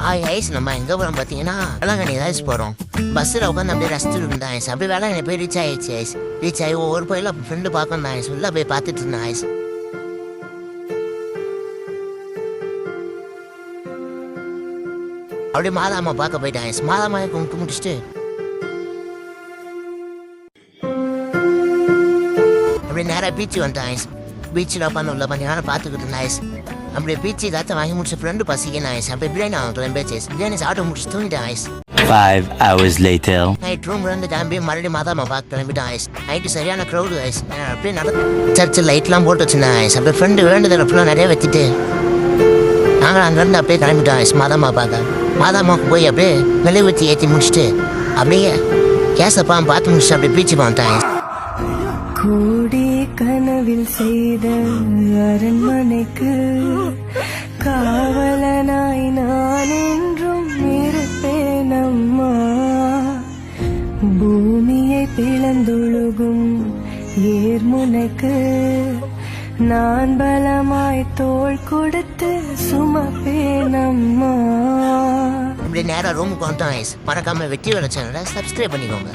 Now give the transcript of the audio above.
Ice நம்ம எங்கே போகிறோம் பார்த்தீங்கன்னா வேளாங்கண்ணி ஐஸ் போகிறோம். பஸ்ஸில் உட்காந்து அப்படியே ரசிச்சுட்டு இருந்தேன் ஐஸ். அப்படியே வேளாங்கண்ணி போய் ரீச் ஆகிடுச்சு ஐஸ். ரீச் ஆகி ஒவ்வொரு போயில ஃப்ரெண்டு பார்க்கணும் ஐஸ். உள்ளே போய் பார்த்துட்டு இருந்தேன் ஐஸ். அப்படியே மாதாம்மா பார்க்க போயிட்டேன் ஐஸ். மாதாம்மா கும்பிட்டு முடிச்சுட்டு அப்படியே நேராக பீச்சு வந்துட்டேன் ஐஸ். பீச்சில் உட்காந்து உள்ள கொஞ்சம் நேரம் பார்த்துக்கிட்டு இருந்தேன் ஐஸ். அப்படியே பீச்சு ஏதாச்சும் வாங்கி முடிச்ச ஃப்ரெண்டு பசிக்கணும் ஐஸ். அப்படியே பிரியாணி அவங்க கிளம்பியாச்சு ஐஸ். பிரியாணி சாப்பிட்டு முடிச்சு தூங்கிட்டேன் guys. 5 hours later. Night room வந்து கிளம்பி மறுபடியும் மாதாம்மா பார்க்க கிளம்பிட்டேன் ஐஸ். நைட்டு சரியான க்ரௌடு ஐஸ். அப்படியே சர்ச்சில் லைட்லாம் போட்டு வச்சுருந்தேன் ஐஸ். அப்படியே ஃப்ரெண்டு வேண்டுதல் அப்படிலாம் நிறைய வச்சுட்டு நாங்கள் அங்கேருந்து அப்படியே கிளம்பிட்டோம் ஐஸ். மாதாம்மா பார்க்க மாதாம்மாவுக்கு போய் அப்படியே விலை ஊற்றி ஏற்றி முடிச்சுட்டு அப்படியே கேசப்பா பார்த்து முடிச்சுட்டு அப்படியே பீச்சு வந்துட்டேன் ஐஸ். கூடி கனவில் செய்த அரண்மனைக்கு காவலனாய் நான் என்றும் இருப்பேன் அம்மா. பூமியை பிளந்தொழுகும் ஏர்முனைக்கு நான் பலமாய் தோள் கொடுத்து சுமப்பேன் அம்மா. இப்படி நேராக ரூமுக்கு வந்துட்டோம் ஐஸ். மறக்காம வெற்றி வர சேனலை சப்ஸ்கிரைப் பண்ணிக்கோங்க.